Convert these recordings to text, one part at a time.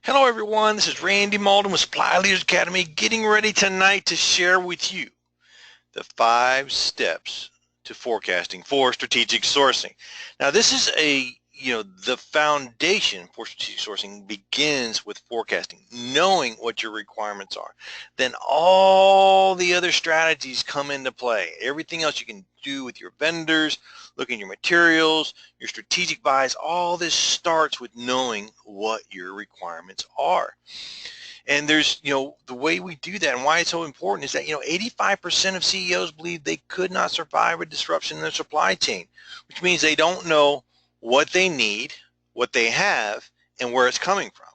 Hello everyone, this is Randy Malden with Supply Leaders Academy, getting ready tonight to share with you the 5 steps to forecasting for strategic sourcing. Now this is the foundation for strategic sourcing begins with forecasting, knowing what your requirements are. Then all the other strategies come into play. Everything else you can do with your vendors, looking at your materials, your strategic buys, all this starts with knowing what your requirements are. And there's, the way we do that and why it's so important is that, 85% of CEOs believe they could not survive a disruption in their supply chain, which means they don't know what they need, what they have, and where it's coming from.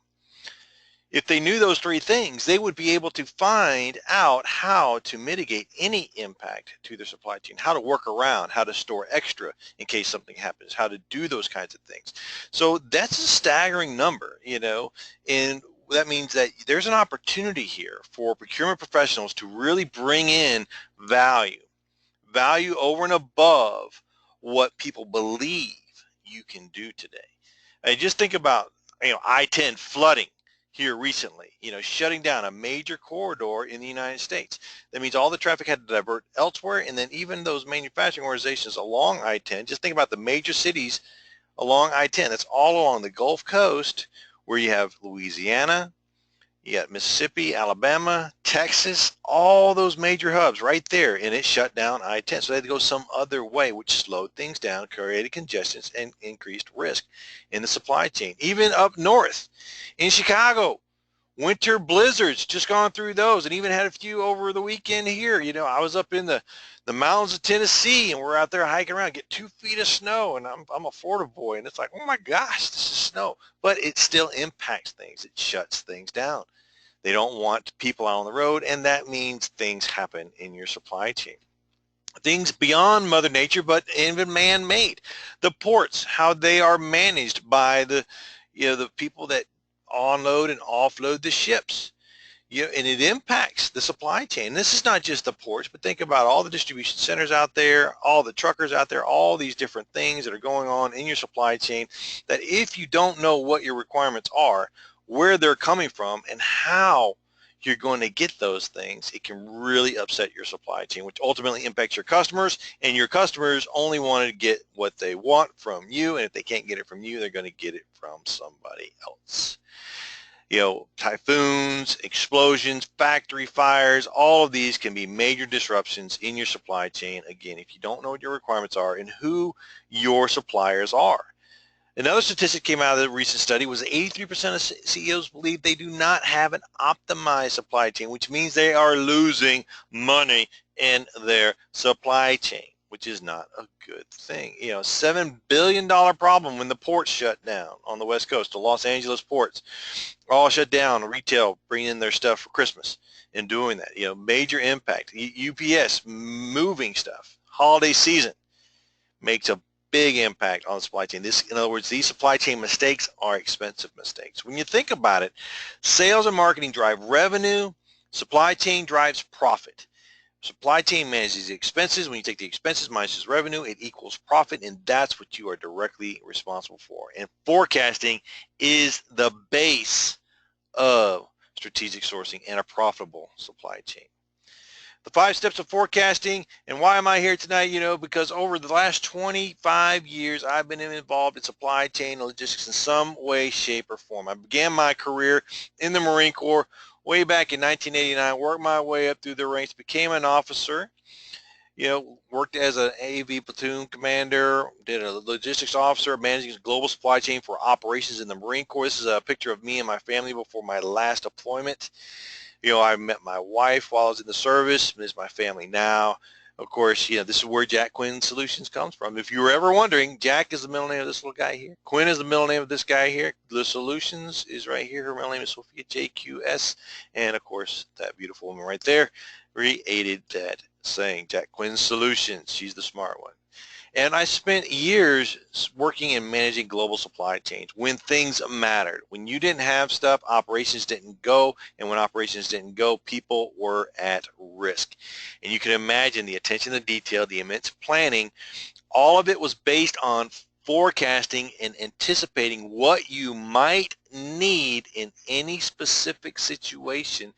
If they knew those 3 things, they would be able to find out how to mitigate any impact to their supply chain, how to work around, how to store extra in case something happens, how to do those kinds of things. So that's a staggering number, and that means that there's an opportunity here for procurement professionals to really bring in value over and above what people believe you can do today. And just think about, I-10 flooding here recently, shutting down a major corridor in the United States. That means all the traffic had to divert elsewhere, and then even those manufacturing organizations along I-10, just think about the major cities along I-10. That's all along the Gulf Coast where you have Louisiana, you got Mississippi, Alabama, Texas, all those major hubs right there, and it shut down I-10. So they had to go some other way, which slowed things down, created congestion, and increased risk in the supply chain. Even up north in Chicago, winter blizzards, just gone through those, and even had a few over the weekend here. I was up in the mountains of Tennessee, and we're out there hiking around, get 2 feet of snow, and I'm a Florida boy, and it's like, oh my gosh, this is snow. But it still impacts things. It shuts things down. They don't want people out on the road, and that means things happen in your supply chain. Things beyond Mother Nature, but even man-made. The ports, how they are managed by the people that unload and offload the ships. And it impacts the supply chain. This is not just the ports, but think about all the distribution centers out there, all the truckers out there, all these different things that are going on in your supply chain, that if you don't know what your requirements are, where they're coming from, and how you're going to get those things, it can really upset your supply chain, which ultimately impacts your customers, and your customers only want to get what they want from you, and if they can't get it from you, they're going to get it from somebody else. Typhoons, explosions, factory fires, all of these can be major disruptions in your supply chain, again, if you don't know what your requirements are and who your suppliers are. Another statistic came out of the recent study was 83% of CEOs believe they do not have an optimized supply chain, which means they are losing money in their supply chain, which is not a good thing. $7 billion problem when the ports shut down on the West Coast. The Los Angeles ports all shut down, retail bringing in their stuff for Christmas and doing that. Major impact. UPS moving stuff. Holiday season makes a big impact on the supply chain. In other words, these supply chain mistakes are expensive mistakes. When you think about it, sales and marketing drive revenue, supply chain drives profit. Supply chain manages the expenses. When you take the expenses minus revenue, it equals profit, and that's what you are directly responsible for. And forecasting is the base of strategic sourcing and a profitable supply chain. The 5 steps of forecasting, and why am I here tonight? Because over the last 25 years, I've been involved in supply chain and logistics in some way, shape, or form. I began my career in the Marine Corps way back in 1989, worked my way up through the ranks, became an officer, worked as an AV platoon commander, did a logistics officer, managing global supply chain for operations in the Marine Corps. This is a picture of me and my family before my last deployment. I met my wife while I was in the service. This is my family now. Of course, this is where Jack Quinn Solutions comes from. If you were ever wondering, Jack is the middle name of this little guy here. Quinn is the middle name of this guy here. The Solutions is right here. Her middle name is Sophia, JQS. And, of course, that beautiful woman right there created that saying, Jack Quinn Solutions. She's the smart one. And I spent years working and managing global supply chains when things mattered. When you didn't have stuff, operations didn't go, and when operations didn't go, people were at risk. And you can imagine the attention to detail, the immense planning, all of it was based on forecasting and anticipating what you might need in any specific situation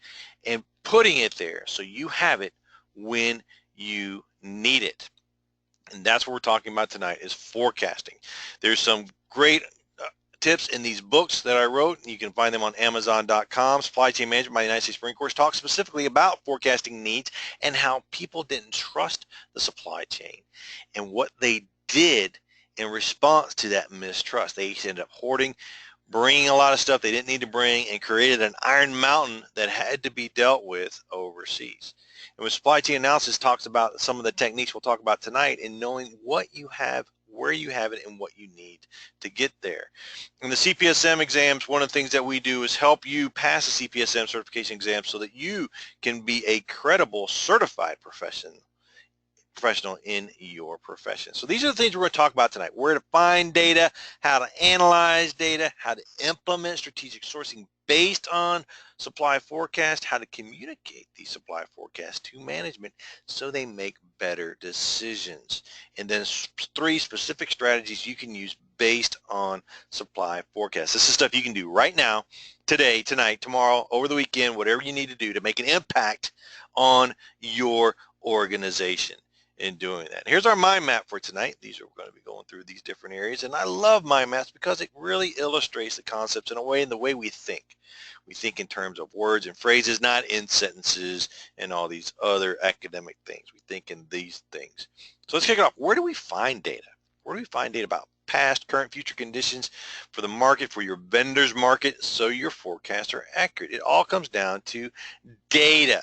and putting it there so you have it when you need it. And that's what we're talking about tonight, is forecasting. There's some great tips in these books that I wrote. You can find them on Amazon.com. Supply Chain Management by the United States Marine Corps talks specifically about forecasting needs and how people didn't trust the supply chain and what they did in response to that mistrust. They ended up hoarding, bringing a lot of stuff they didn't need to bring, and created an iron mountain that had to be dealt with overseas. And with supply chain analysis talks about some of the techniques we'll talk about tonight in knowing what you have, where you have it, and what you need to get there. In the CPSM exams, one of the things that we do is help you pass the CPSM certification exam so that you can be a credible certified professional in your profession. So these are the things we're going to talk about tonight: where to find data, how to analyze data, how to implement strategic sourcing based on supply forecast, how to communicate these supply forecasts to management so they make better decisions, and then 3 specific strategies you can use based on supply forecast. This is stuff you can do right now, today, tonight, tomorrow, over the weekend, whatever you need to do to make an impact on your organization in doing that. Here's our mind map for tonight. These are going to be going through these different areas, and I love mind maps because it really illustrates the concepts in a way, in the way we think. We think in terms of words and phrases, not in sentences and all these other academic things. We think in these things. So let's kick it off. Where do we find data? Where do we find data about past, current, future conditions for the market, for your vendor's market, so your forecasts are accurate? It all comes down to data.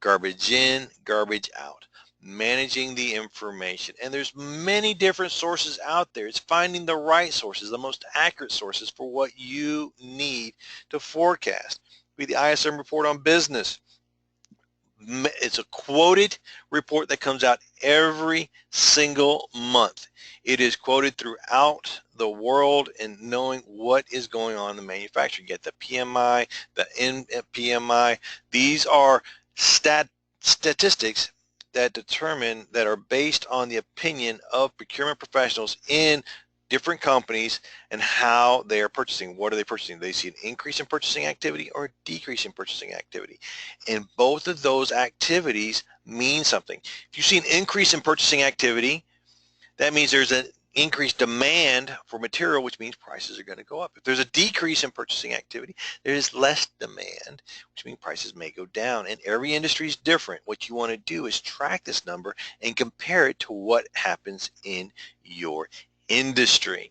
Garbage in, garbage out. Managing the information, and there's many different sources out there. It's finding the right sources, the most accurate sources for what you need to forecast. Be the ISM report on business. It's a quoted report that comes out every single month. It is quoted throughout the world and knowing what is going on in the manufacturing. You get the PMI, the NPMI. These are statistics that are based on the opinion of procurement professionals in different companies and how they are purchasing. What are they purchasing? Do they see an increase in purchasing activity or a decrease in purchasing activity? And both of those activities mean something. If you see an increase in purchasing activity, that means there's an increased demand for material, which means prices are going to go up. If there's a decrease in purchasing activity, there is less demand, which means prices may go down. And every industry is different. What you want to do is track this number and compare it to what happens in your industry.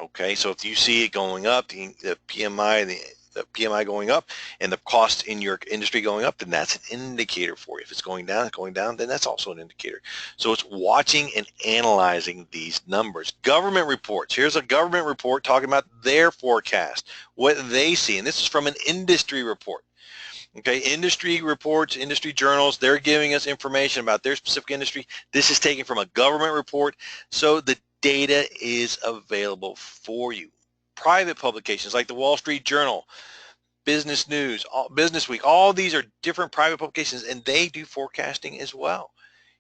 Okay, so if you see it going up, the PMI, the PMI going up, and the cost in your industry going up, then that's an indicator for you. If it's going down, then that's also an indicator. So it's watching and analyzing these numbers. Government reports. Here's a government report talking about their forecast, what they see, and this is from an industry report. Okay, industry reports, industry journals, they're giving us information about their specific industry. This is taken from a government report, so the data is available for you. Private publications like the Wall Street Journal, Business News, Business Week, all these are different private publications, and they do forecasting as well.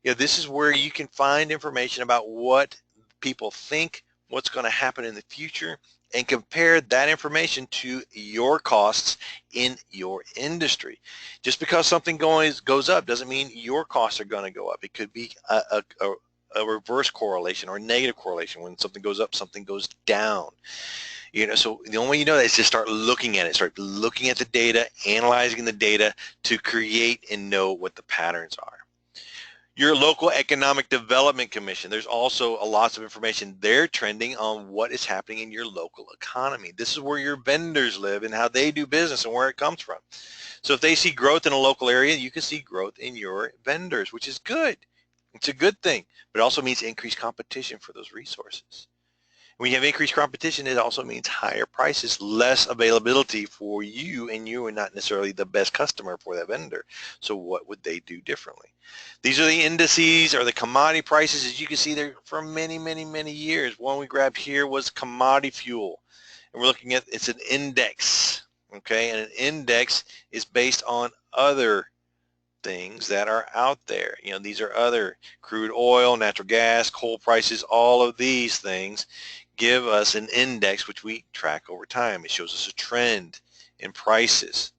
You know, this is where you can find information about what people think, what's going to happen in the future, and compare that information to your costs in your industry. Just because something goes up doesn't mean your costs are going to go up. It could be a reverse correlation or negative correlation. When something goes up, something goes down. You know, so the only way you know that is just start looking at it, start looking at the data, analyzing the data to create and know what the patterns are. Your local economic development commission, there's also lots of information there trending on what is happening in your local economy. This is where your vendors live and how they do business and where it comes from. So if they see growth in a local area, you can see growth in your vendors, which is good. It's a good thing, but it also means increased competition for those resources. When you have increased competition, it also means higher prices, less availability for you, and you are not necessarily the best customer for that vendor. So what would they do differently? These are the indices or the commodity prices. As you can see, they're for many, many, many years. One we grabbed here was commodity fuel. And we're looking at, it's an index, okay? And an index is based on other things that are out there. You know, these are other crude oil, natural gas, coal prices, all of these things give us an index which we track over time. It shows us a trend in prices,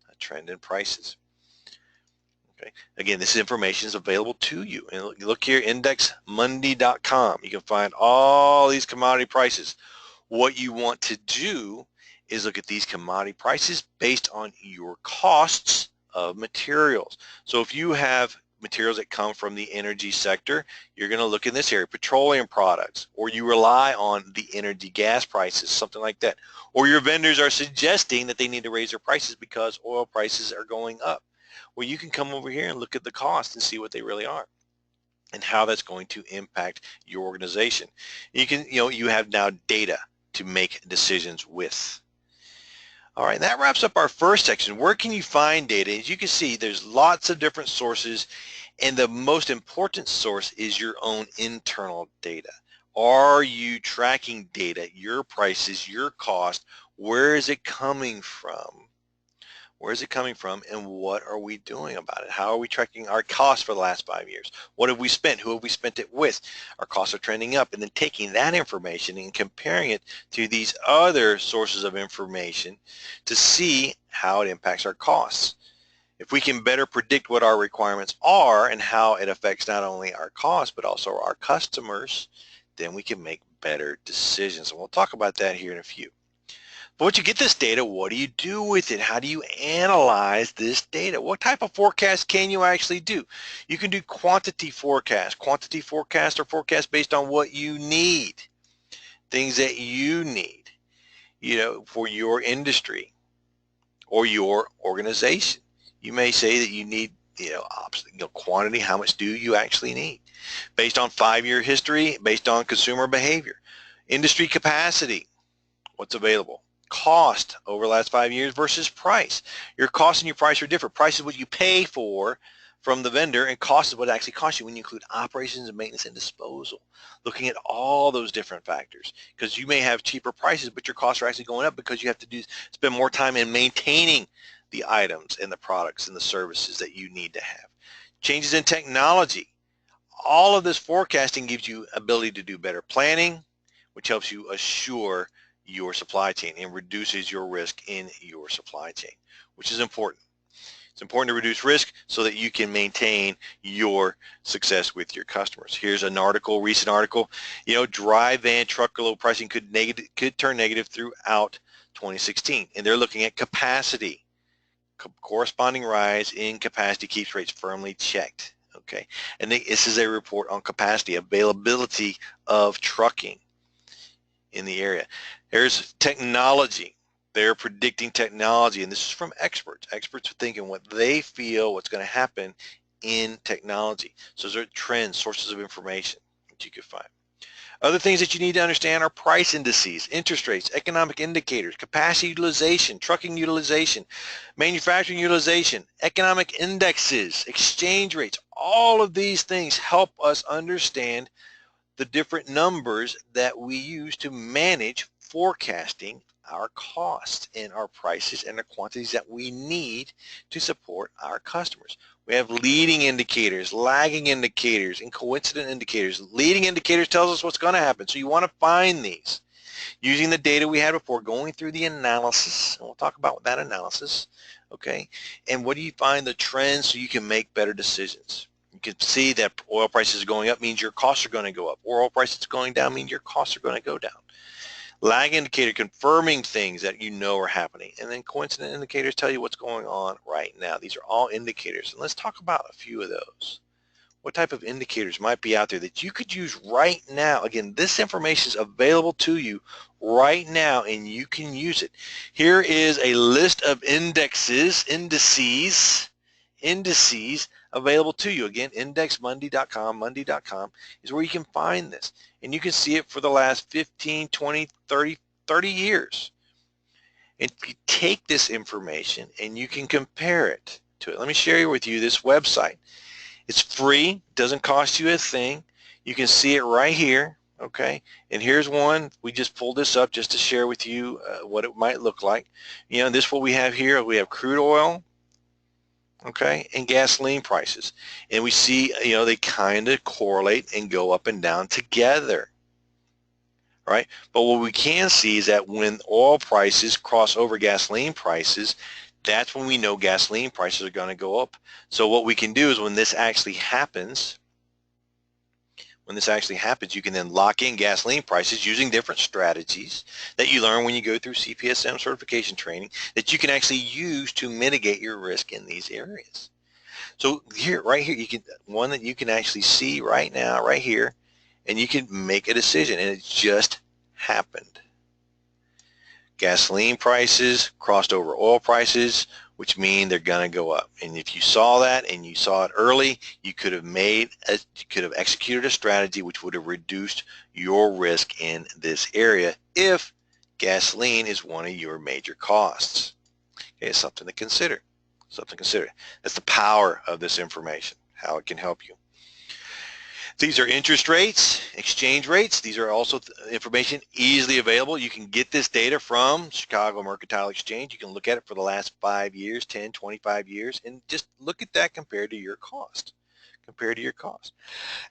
Okay. Again, this information is available to you. And look here, indexmonday.com. You can find all these commodity prices. What you want to do is look at these commodity prices based on your costs of materials. So if you have materials that come from the energy sector, you're going to look in this area, petroleum products, or you rely on the energy gas prices, something like that. Or your vendors are suggesting that they need to raise their prices because oil prices are going up. Well, you can come over here and look at the cost and see what they really are and how that's going to impact your organization. You have now data to make decisions with. All right, that wraps up our first section. Where can you find data? As you can see, there's lots of different sources, and the most important source is your own internal data. Are you tracking data, your prices, your cost? Where is it coming from? Where is it coming from, and what are we doing about it? How are we tracking our costs for the last 5 years? What have we spent? Who have we spent it with? Our costs are trending up, and then taking that information and comparing it to these other sources of information to see how it impacts our costs. If we can better predict what our requirements are and how it affects not only our costs but also our customers, then we can make better decisions. And we'll talk about that here in a few. But once you get this data, what do you do with it? How do you analyze this data? What type of forecast can you actually do? You can do quantity forecasts. Quantity forecasts are forecasts based on what you need, things that you need, for your industry or your organization. You may say that you need, quantity. How much do you actually need? Based on 5-year history, based on consumer behavior. Industry capacity, what's available. Cost over the last 5 years versus price. Your cost and your price are different. Price is what you pay for from the vendor, and cost is what it actually costs you when you include operations and maintenance and disposal. Looking at all those different factors, because you may have cheaper prices, but your costs are actually going up because you have to spend more time in maintaining the items and the products and the services that you need to have. Changes in technology. All of this forecasting gives you ability to do better planning, which helps you assure your supply chain and reduces your risk in your supply chain, which is important. It's important to reduce risk so that you can maintain your success with your customers. Here's an article, recent article, dry van truckload pricing could turn negative throughout 2016, and they're looking at capacity. Corresponding rise in capacity keeps rates firmly checked. Okay, and this is a report on capacity, availability of trucking in the area. There's technology. They're predicting technology, and this is from experts. Experts are thinking what they feel what's going to happen in technology. So those are trends, sources of information that you could find. Other things that you need to understand are price indices, interest rates, economic indicators, capacity utilization, trucking utilization, manufacturing utilization, economic indexes, exchange rates. All of these things help us understand the different numbers that we use to manage forecasting our costs and our prices and the quantities that we need to support our customers. We have leading indicators, lagging indicators, and coincident indicators. Leading indicators tells us what's going to happen, so you want to find these using the data we had before, going through the analysis, and we'll talk about that analysis, okay? And what do you find the trends so you can make better decisions? You can see that oil prices going up means your costs are going to go up. Oil prices going down means your costs are going to go down. Lag indicator confirming things that you know are happening. And then coincident indicators tell you what's going on right now. These are all indicators. And let's talk about a few of those. What type of indicators might be out there that you could use right now? Again, this information is available to you right now, and you can use it. Here is a list of indices available to you. Again, indexmonday.com is where you can find this. And you can see it for the last 15, 20, 30 years. And you take this information and you can compare it to it. Let me share with you this website. It's free, doesn't cost you a thing. You can see it right here, okay? And here's one. We just pulled this up just to share with you what it might look like. This is what we have here. We have crude oil, okay, and gasoline prices. And we see, they kind of correlate and go up and down together, right? But what we can see is that when oil prices cross over gasoline prices, that's when we know gasoline prices are going to go up. So what we can do is when this actually happens, you can then lock in gasoline prices using different strategies that you learn when you go through CPSM certification training that you can actually use to mitigate your risk in these areas. So here, right here, you can one that you can actually see right now, right here, and you can make a decision, and it just happened. Gasoline prices crossed over oil prices, which mean they're going to go up. And if you saw that and you saw it early, you could have executed a strategy which would have reduced your risk in this area if gasoline is one of your major costs. Okay, something to consider. That's the power of this information, how it can help you. These are interest rates, exchange rates. These are also information easily available. You can get this data from Chicago Mercantile Exchange. You can look at it for the last 5 years, 10, 25 years, and just look at that compared to your cost.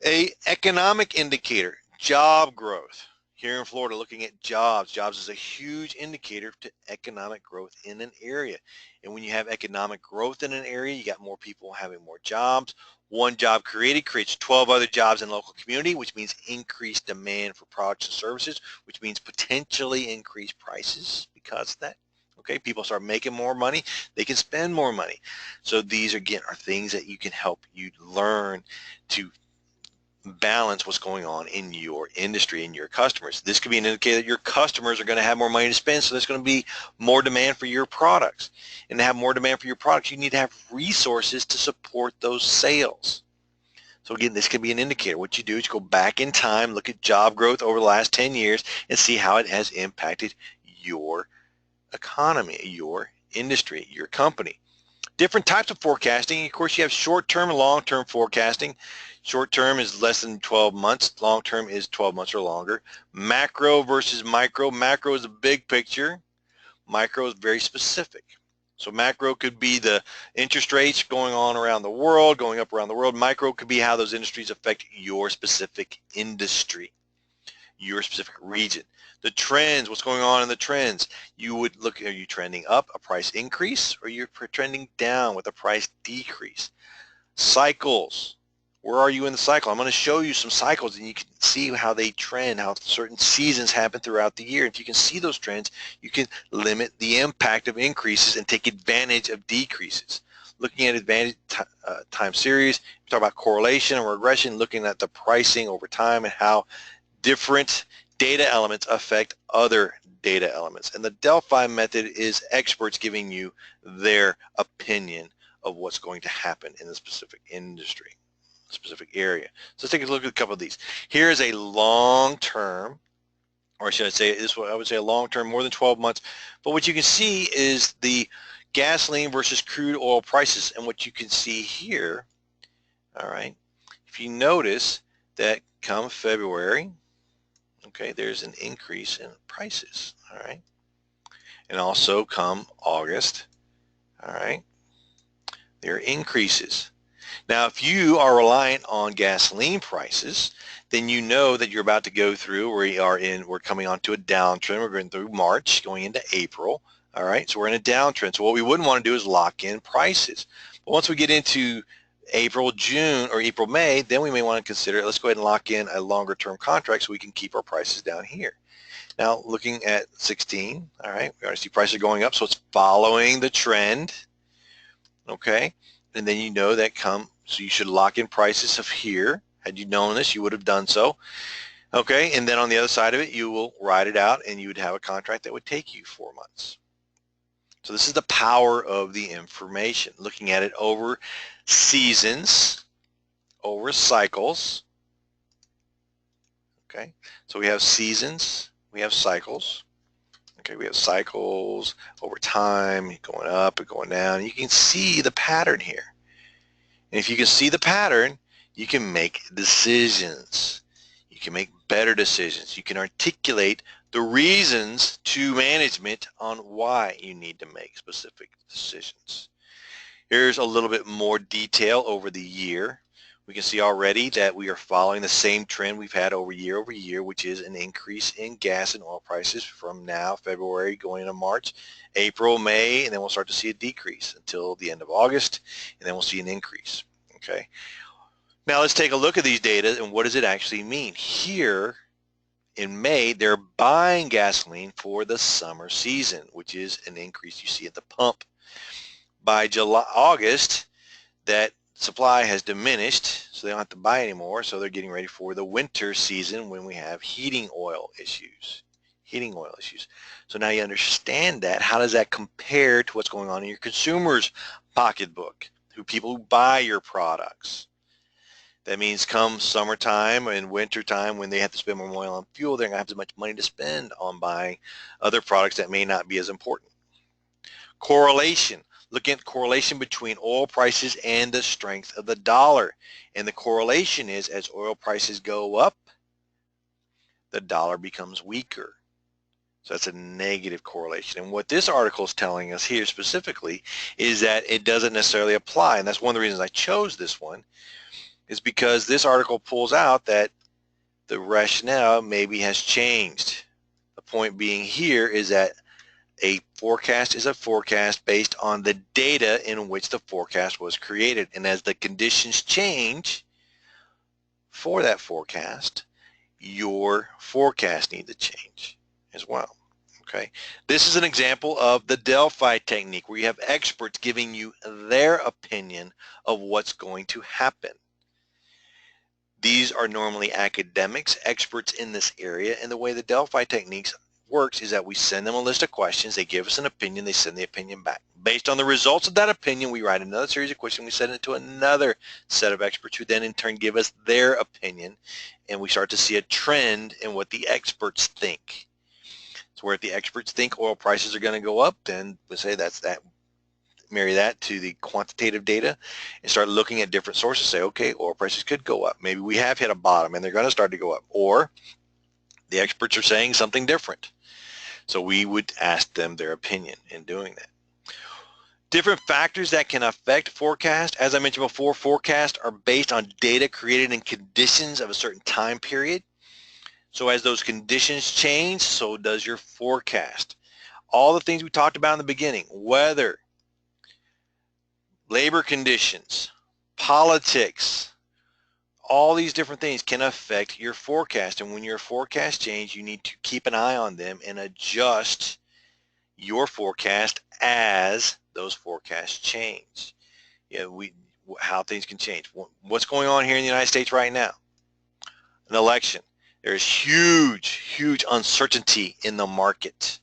A economic indicator, job growth. Here in Florida, looking at jobs. Jobs is a huge indicator to economic growth in an area. And when you have economic growth in an area, you got more people having more jobs. One job created creates 12 other jobs in the local community, which means increased demand for products and services, which means potentially increased prices because of that. Okay, people start making more money, they can spend more money. So these, again, are things that you can help you learn to balance what's going on in your industry and your customers. This could be an indicator that your customers are going to have more money to spend, so there's going to be more demand for your products. And to have more demand for your products, you need to have resources to support those sales. So again, this could be an indicator. What you do is you go back in time, look at job growth over the last 10 years, and see how it has impacted your economy, your industry, your company. Different types of forecasting. Of course, you have short-term and long-term forecasting. Short-term is less than 12 months. Long-term is 12 months or longer. Macro versus micro. Macro is a big picture. Micro is very specific. So macro could be the interest rates going on around the world, going up around the world. Micro could be how those industries affect your specific industry, your specific region. The trends, what's going on in the trends. You would look, are you trending up, a price increase, or you're trending down with a price decrease? Cycles, where are you in the cycle? I'm going to show you some cycles and you can see how they trend, how certain seasons happen throughout the year. If you can see those trends, you can limit the impact of increases and take advantage of decreases. Looking at advantage time series, we talk about correlation and regression, looking at the pricing over time and how different data elements affect other data elements. And the Delphi method is experts giving you their opinion of what's going to happen in the specific industry, specific area. So let's take a look at a couple of these. Here's a long-term, or should I say this? I would say a long-term, more than 12 months. But what you can see is the gasoline versus crude oil prices. And what you can see here, all right, if you notice that come February, okay, there's an increase in prices, all right? And also come August, all right, there are increases. Now, if you are reliant on gasoline prices, then you know that you're about to go through, we're coming onto a downtrend. We're going through March, going into April, all right? So we're in a downtrend. So what we wouldn't want to do is lock in prices. But once we get into April, June, or April, May, then we may want to consider, let's go ahead and lock in a longer term contract so we can keep our prices down here. Now, looking at 16, all right, we already see prices going up, so it's following the trend, okay? And then you know that so you should lock in prices of here. Had you known this, you would have done so, okay? And then on the other side of it, you will ride it out and you would have a contract that would take you 4 months. So this is the power of the information, looking at it over seasons, over cycles, okay? So we have seasons, we have cycles, okay? We have cycles over time, going up and going down. You can see the pattern here. And if you can see the pattern, you can make decisions. You can make better decisions. You can articulate the reasons to management on why you need to make specific decisions. Here's a little bit more detail over the year. We can see already that we are following the same trend we've had over year, which is an increase in gas and oil prices from now, February, going into March, April, May, and then we'll start to see a decrease until the end of August, and then we'll see an increase. Okay. Now let's take a look at these data and what does it actually mean. Here in May, they're buying gasoline for the summer season, which is an increase you see at the pump. By August, that supply has diminished, so they don't have to buy anymore, so they're getting ready for the winter season when we have heating oil issues. So now you understand that. How does that compare to what's going on in your consumer's pocketbook, people who buy your products? That means come summertime and wintertime, when they have to spend more oil on fuel, they're going to have as much money to spend on buying other products that may not be as important. Correlation. Looking at the correlation between oil prices and the strength of the dollar. And the correlation is, as oil prices go up, the dollar becomes weaker. So that's a negative correlation. And what this article is telling us here specifically is that it doesn't necessarily apply. And that's one of the reasons I chose this one, is because this article pulls out that the rationale maybe has changed. The point being here is that a forecast is a forecast based on the data in which the forecast was created. And as the conditions change for that forecast, your forecast needs to change as well. Okay. This is an example of the Delphi technique, where you have experts giving you their opinion of what's going to happen. These are normally academics, experts in this area, and the way the Delphi techniques works is that we send them a list of questions, they give us an opinion, they send the opinion back. Based on the results of that opinion, we write another series of questions, we send it to another set of experts who then in turn give us their opinion, and we start to see a trend in what the experts think. So where if the experts think oil prices are going to go up, then we say that's that. Marry that to the quantitative data and start looking at different sources. Say, okay, oil prices could go up. Maybe we have hit a bottom and they're going to start to go up. Or the experts are saying something different. So we would ask them their opinion in doing that. Different factors that can affect forecast. As I mentioned before, forecasts are based on data created in conditions of a certain time period. So as those conditions change, so does your forecast. All the things we talked about in the beginning, weather, labor conditions, politics, all these different things can affect your forecast. And when your forecast change, you need to keep an eye on them and adjust your forecast as those forecasts change. How things can change. What's going on here in the United States right now? An election. There's huge uncertainty in the market,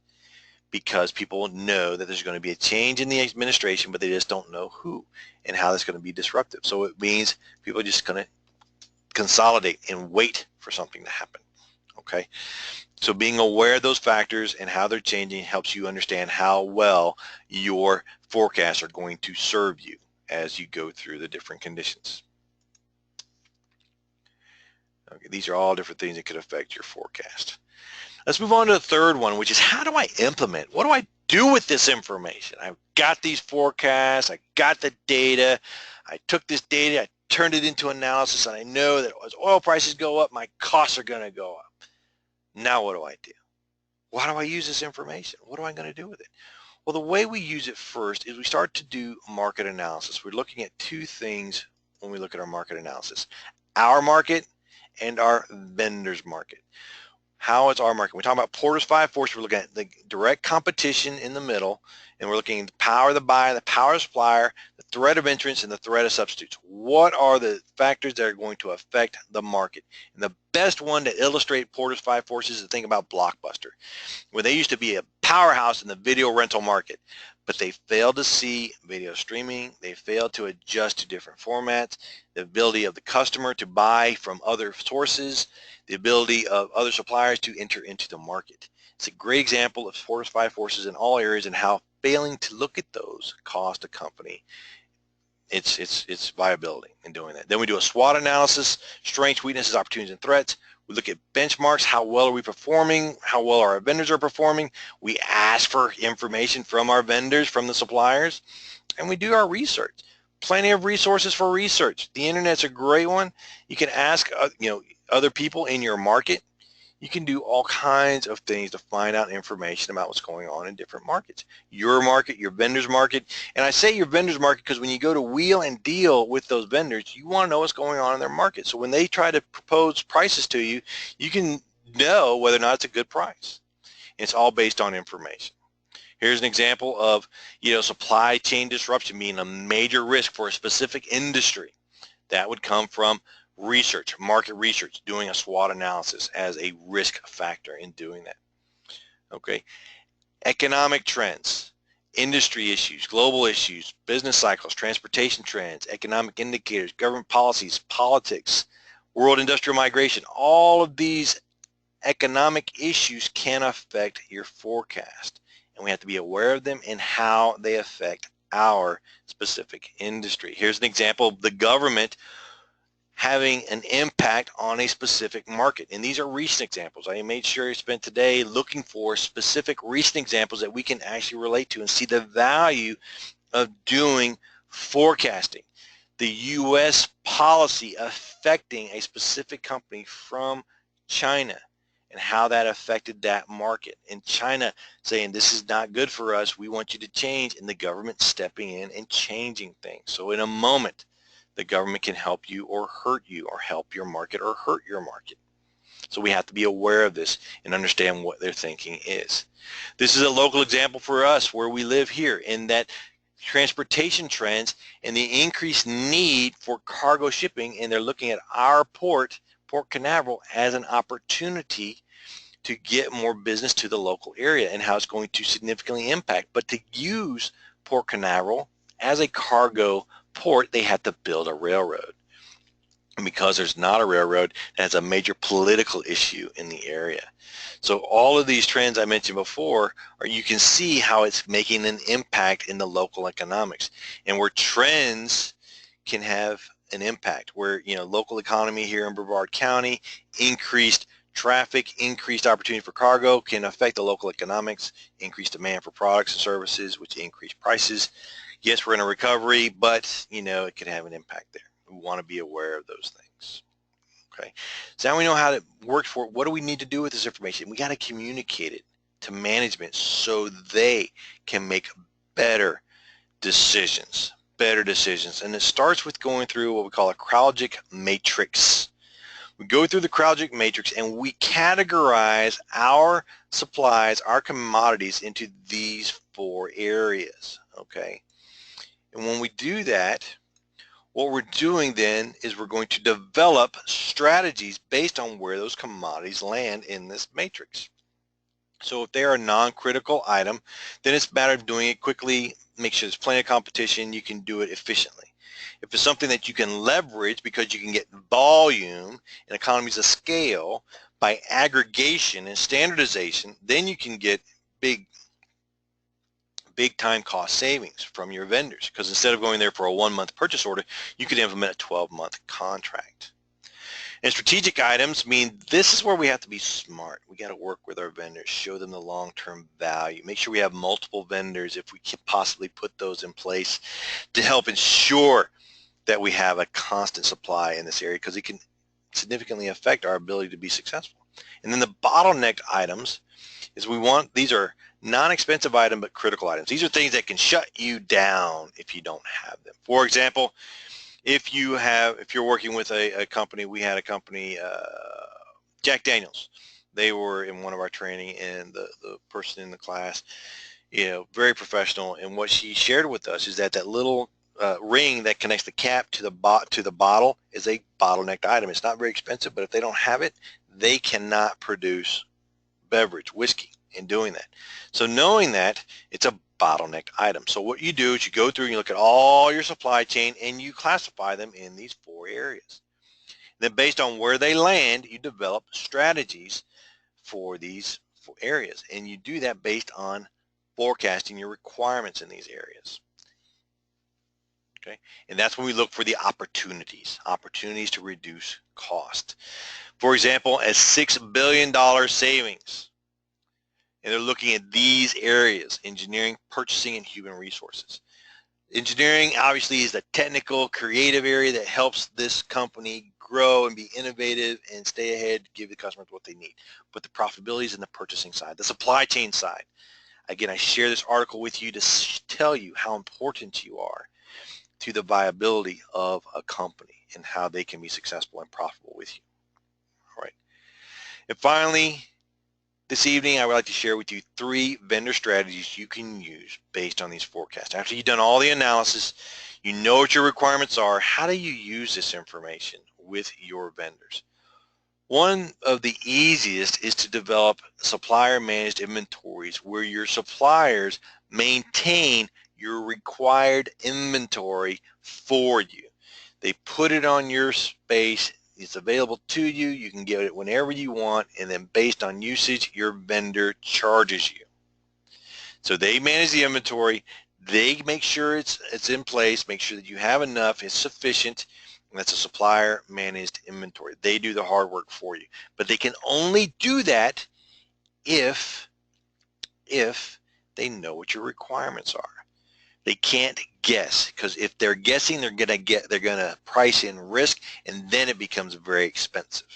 because people know that there's going to be a change in the administration, but they just don't know who and how that's going to be disruptive. So it means people are just going to consolidate and wait for something to happen. Okay, so being aware of those factors and how they're changing helps you understand how well your forecasts are going to serve you as you go through the different conditions. Okay, these are all different things that could affect your forecast. Let's move on to the third one, which is, how do I implement? What do I do with this information? I've got these forecasts, I got the data, I took this data, I turned it into analysis, and I know that as oil prices go up, my costs are going to go up. Now what do I do? Why do I use this information? What am I going to do with it? Well, the way we use it first is we start to do market analysis. We're looking at two things when we look at our market analysis: our market and our vendor's market. How is our market? We're talking about Porter's 5 forces. We're looking at the direct competition in the middle, and we're looking at the power of the buyer, the power of the supplier, the threat of entrance, and the threat of substitutes. What are the factors that are going to affect the market? And the best one to illustrate Porter's 5 forces is to think about Blockbuster, where they used to be a powerhouse in the video rental market, but they failed to see video streaming. They failed to adjust to different formats, the ability of the customer to buy from other sources, the ability of other suppliers to enter into the market. It's a great example of Porter's 5 forces in all areas and how failing to look at those cost a company its viability in doing that. Then we do a SWOT analysis, strengths, weaknesses, opportunities, and threats. We look at benchmarks, how well are we performing, how well our vendors are performing. We ask for information from our vendors, from the suppliers, and we do our research. Plenty of resources for research. The internet's a great one. You can ask other people in your market. You can do all kinds of things to find out information about what's going on in different markets. Your market, your vendor's market. And I say your vendor's market because when you go to wheel and deal with those vendors, you want to know what's going on in their market. So when they try to propose prices to you, you can know whether or not it's a good price. It's all based on information. Here's an example of supply chain disruption being a major risk for a specific industry. That would come from research, market research, doing a SWOT analysis as a risk factor in doing that. Okay, economic trends, industry issues, global issues, business cycles, transportation trends, economic indicators, government policies, politics, world industrial migration. All of these economic issues can affect your forecast, and we have to be aware of them and how they affect our specific industry. Here's an example of the government having an impact on a specific market. And these are recent examples. I made sure I spent today looking for specific recent examples that we can actually relate to and see the value of doing forecasting. The U.S. policy affecting a specific company from China and how that affected that market. And China saying, this is not good for us, we want you to change, and the government stepping in and changing things. So in a moment, the government can help you or hurt you, or help your market or hurt your market. So we have to be aware of this and understand what their thinking is. This is a local example for us where we live here, in that transportation trends and the increased need for cargo shipping, and they're looking at our Port Canaveral, as an opportunity to get more business to the local area and how it's going to significantly impact. But to use Port Canaveral as a cargo port, they had to build a railroad. And because there's not a railroad, that's a major political issue in the area. So all of these trends I mentioned before, you can see how it's making an impact in the local economics, and where trends can have an impact, where local economy here in Brevard County, increased traffic, increased opportunity for cargo can affect the local economics, increased demand for products and services, which increase prices. Yes, we're in a recovery, but it can have an impact there. We want to be aware of those things. Okay, so now we know how it works. For what do we need to do with this information? We got to communicate it to management so they can make better decisions. And it starts with going through what we call a CrowdGic matrix. We go through the CrowdGic matrix and we categorize our supplies, our commodities, into these 4 areas. Okay, and when we do that, what we're doing then is we're going to develop strategies based on where those commodities land in this matrix. So if they are a non-critical item, then it's a matter of doing it quickly, make sure there's plenty of competition, you can do it efficiently. If it's something that you can leverage because you can get volume and economies of scale by aggregation and standardization, then you can get big time cost savings from your vendors, because instead of going there for a 1-month purchase order, you could implement a 12-month contract. And strategic items mean this is where we have to be smart. We got to work with our vendors, show them the long-term value, make sure we have multiple vendors if we can possibly put those in place to help ensure that we have a constant supply in this area, because it can significantly affect our ability to be successful. And then the bottleneck items is these are non-expensive items but critical items. These are things that can shut you down if you don't have them. For example, if you're working with a company, we had a company, Jack Daniels. They were in one of our training, and the person in the class, very professional. And what she shared with us is that little ring that connects the cap to the bottle is a bottlenecked item. It's not very expensive, but if they don't have it, they cannot produce beverage, whiskey, in doing that. So knowing that, it's a bottlenecked item. So what you do is you go through and you look at all your supply chain and you classify them in these 4 areas. Then based on where they land, you develop strategies for these 4 areas, and you do that based on forecasting your requirements in these areas. Okay, and that's when we look for the opportunities to reduce cost. For example, a $6 billion savings, and they're looking at these areas: engineering, purchasing, and human resources. Engineering obviously is the technical, creative area that helps this company grow and be innovative and stay ahead, give the customers what they need. But the profitability is in the purchasing side, the supply chain side. Again, I share this article with you to tell you how important you are to the viability of a company and how they can be successful and profitable with you. All right. And finally, this evening, I would like to share with you 3 vendor strategies you can use based on these forecasts. After you've done all the analysis, you know what your requirements are, how do you use this information with your vendors? One of the easiest is to develop supplier managed inventories where your suppliers maintain your required inventory for you. They put it on your space, it's available to you, you can get it whenever you want, and then based on usage, your vendor charges you. So they manage the inventory, they make sure it's in place, make sure that you have enough, it's sufficient, and that's a supplier managed inventory. They do the hard work for you. But they can only do that if they know what your requirements are. They can't guess, because if they're guessing, they're gonna price in risk, and then it becomes very expensive.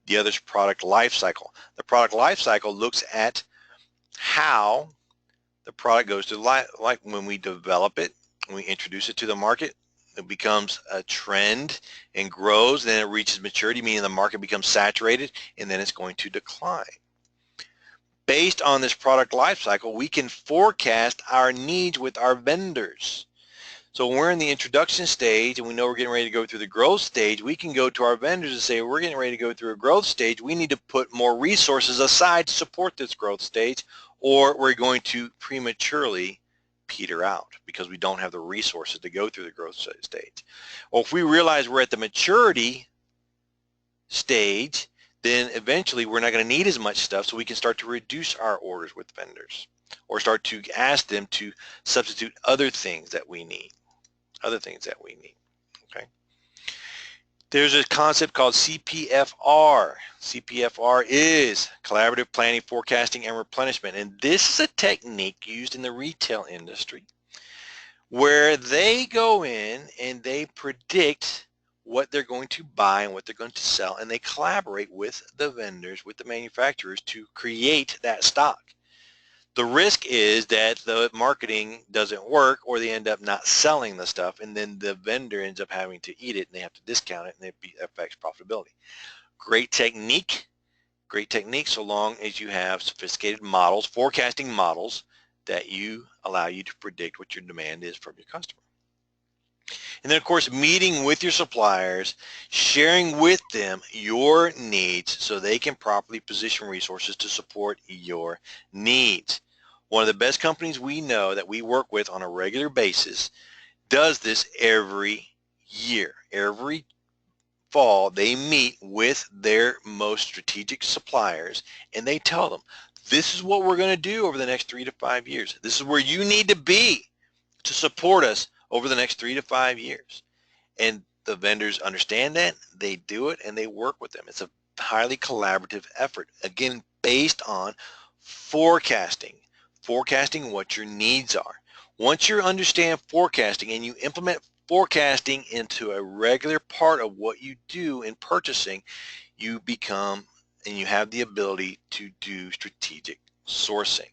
The other is product life cycle. The product life cycle looks at how the product goes to life, like when we develop it, when we introduce it to the market, it becomes a trend and grows, then it reaches maturity, meaning the market becomes saturated, and then it's going to decline. Based on this product life cycle, we can forecast our needs with our vendors. So when we're in the introduction stage and we know we're getting ready to go through the growth stage, we can go to our vendors and say, we're getting ready to go through a growth stage. We need to put more resources aside to support this growth stage, or we're going to prematurely peter out because we don't have the resources to go through the growth stage. Or if we realize we're at the maturity stage, then eventually we're not going to need as much stuff, so we can start to reduce our orders with vendors or start to ask them to substitute other things that we need. Okay. There's a concept called CPFR. CPFR is collaborative planning, forecasting, and replenishment. And this is a technique used in the retail industry where they go in and they predict what they're going to buy and what they're going to sell, and they collaborate with the vendors, with the manufacturers to create that stock. The risk is that the marketing doesn't work, or they end up not selling the stuff, and then the vendor ends up having to eat it and they have to discount it, and it affects profitability. Great technique so long as you have sophisticated models, forecasting models that allow you to predict what your demand is from your customer. And then, of course, meeting with your suppliers, sharing with them your needs so they can properly position resources to support your needs. One of the best companies we know that we work with on a regular basis does this every year. Every fall, they meet with their most strategic suppliers, and they tell them, this is what we're going to do over the next 3 to 5 years. This is where you need to be to support us over the next 3 to 5 years. And the vendors understand that, they do it, and they work with them. It's a highly collaborative effort, again, based on forecasting what your needs are. Once you understand forecasting and you implement forecasting into a regular part of what you do in purchasing, you become and you have the ability to do strategic sourcing.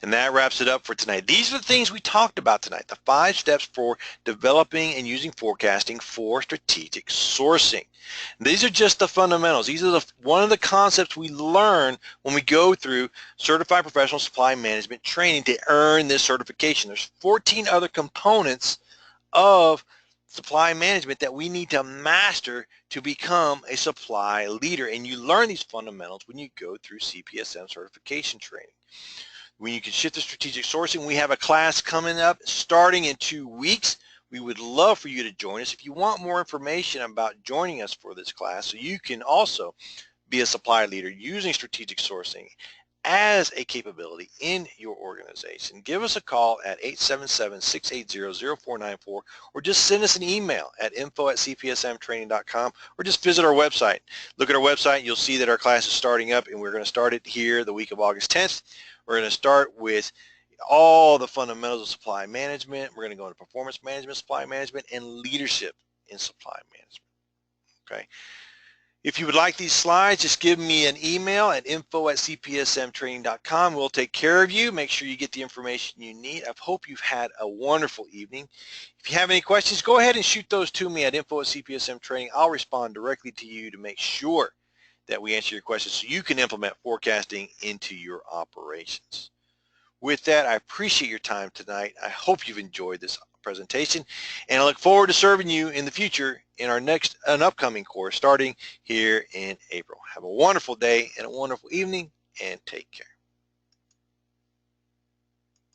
And that wraps it up for tonight. These are the things we talked about tonight, the 5 steps for developing and using forecasting for strategic sourcing. These are just the fundamentals. These are one of the concepts we learn when we go through Certified Professional Supply Management training to earn this certification. There's 14 other components of supply management that we need to master to become a supply leader. And you learn these fundamentals when you go through CPSM certification training. When you can shift to strategic sourcing, we have a class coming up starting in 2 weeks. We would love for you to join us. If you want more information about joining us for this class, so you can also be a supply leader using strategic sourcing as a capability in your organization, give us a call at 877-680-0494 or just send us an email at info@cpsmtraining.com or just visit our website. Look at our website. You'll see that our class is starting up, and we're going to start it here the week of August 10th. We're going to start with all the fundamentals of supply management. We're going to go into performance management, supply management, and leadership in supply management. Okay. If you would like these slides, just give me an email at info@cpsmtraining.com. We'll take care of you. Make sure you get the information you need. I hope you've had a wonderful evening. If you have any questions, go ahead and shoot those to me at info@cpsmtraining. I'll respond directly to you to make sure that we answer your questions so you can implement forecasting into your operations. With that, I appreciate your time tonight. I hope you've enjoyed this presentation, and I look forward to serving you in the future in our next upcoming course starting here in April. Have a wonderful day and a wonderful evening, and take care.